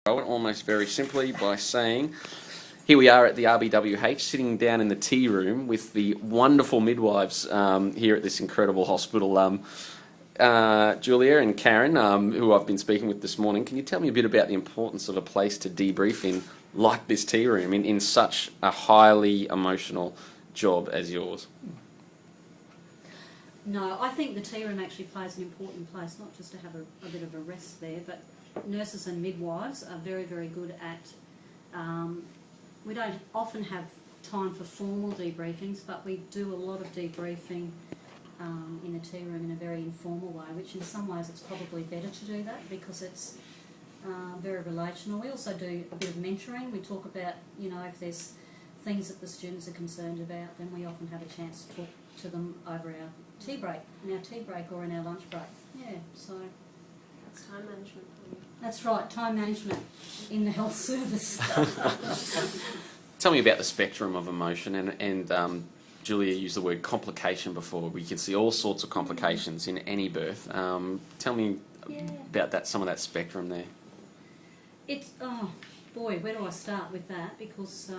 almost very simply by saying, here we are at the RBWH, sitting down in the tea room with the wonderful midwives here at this incredible hospital. Julia and Karen, who I've been speaking with this morning, can you tell me a bit about the importance of a place to debrief in, like this tea room, in such a highly emotional job as yours? No, I think the tea room actually plays an important place, not just to have a bit of a rest there, but nurses and midwives are very, very good at, we don't often have time for formal debriefings, but we do a lot of debriefing in the tea room in a very informal way, which in some ways it's probably better to do that because it's very relational. We also do a bit of mentoring. We talk about, if there's things that the students are concerned about, then we often have a chance to talk to them over our tea break, or in our lunch break. Yeah, so that's time management for you. That's right, time management in the health service. Tell me about the spectrum of emotion, and Julia used the word complication before. We can see all sorts of complications in any birth. Tell me about that, some of that spectrum there. It's, oh boy, where do I start with that? Because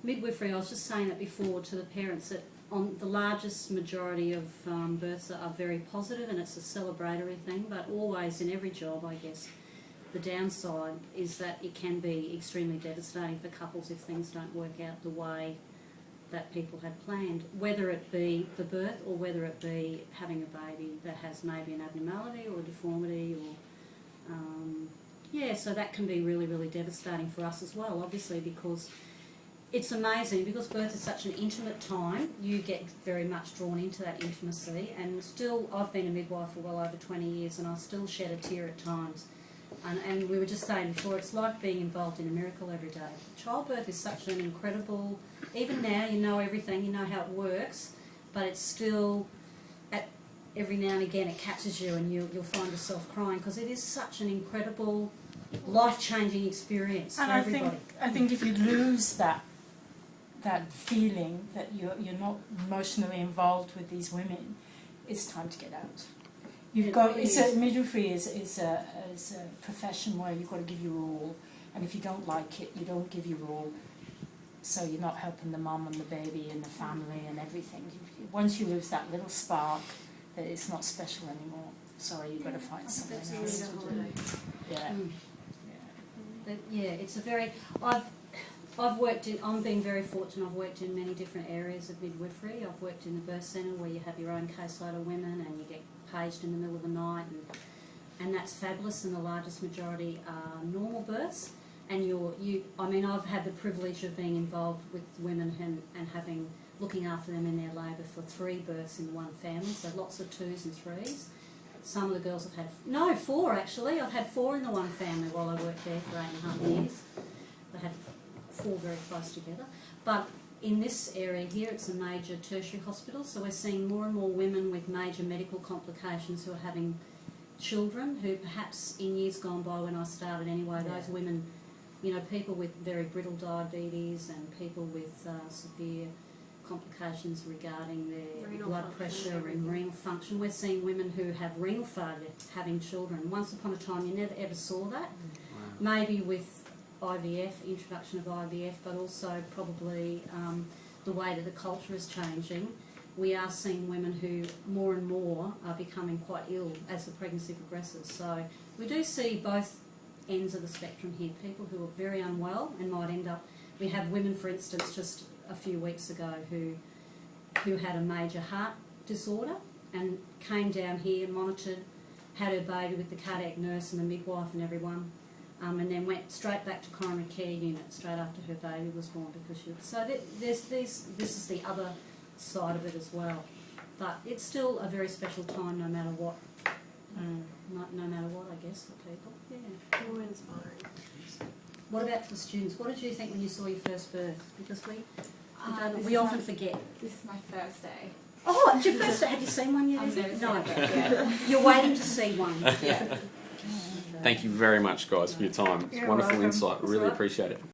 midwifery, I was just saying it before to the parents, that on the largest majority of births are very positive, and it's a celebratory thing, but always in every job, I guess, the downside is that it can be extremely devastating for couples if things don't work out the way that people had planned, whether it be the birth or whether it be having a baby that has maybe an abnormality or a deformity, or so that can be really, really devastating for us as well, obviously, because it's amazing, because birth is such an intimate time. You get very much drawn into that intimacy, and still, I've been a midwife for well over 20 years, and I still shed a tear at times. And we were just saying before, it's like being involved in a miracle every day. Childbirth is such an incredible, even now you know everything, you know how it works, but it's still, every now and again it catches you, and you'll find yourself crying, because it is such an incredible, life-changing experience for everybody. I think if you lose that feeling that you're not emotionally involved with these women, it's time to get out. Midwifery is a profession where you've got to give your all, and if you don't like it, you don't give your all. So you're not helping the mum and the baby and the family and everything. Once you lose that little spark, that it's not special anymore. Sorry, you've got to find something else to do. Yeah, it's a very. I'm being very fortunate. I've worked in many different areas of midwifery. I've worked in the birth centre where you have your own caseload of women and you get paged in the middle of the night, and that's fabulous. And the largest majority are normal births. And I've had the privilege of being involved with women and looking after them in their labour for 3 births in one family. So lots of 2s and 3s. Some of the girls have had 4 actually. I've had 4 in the one family while I worked there for 8.5 years. I had 4 very close together. But in this area here, it's a major tertiary hospital, so we're seeing more and more women with major medical complications who are having children, who perhaps in years gone by when I started anyway, those women, people with very brittle diabetes and people with severe complications regarding their blood pressure and renal function. We're seeing women who have renal failure having children. Once upon a time you never ever saw that. Wow. Maybe with IVF, introduction of IVF, but also probably the way that the culture is changing. We are seeing women who more and more are becoming quite ill as the pregnancy progresses. So we do see both ends of the spectrum here. People who are very unwell and might end up. We have women, for instance, just a few weeks ago who had a major heart disorder and came down here, monitored, had her baby with the cardiac nurse and the midwife and everyone. And then went straight back to coronary care unit straight after her baby was born because this is the other side of it as well. But it's still a very special time no matter what. No matter what, I guess, for people. Yeah. More inspiring. What about for the students? What did you think when you saw your first birth? Because we often forget. This is my first day. Oh, it's your first day. Have you seen one yet? I've never seen one yet. You're waiting to see one. Yeah. Thank you very much, guys, for your time. It's wonderful insight. Really appreciate it.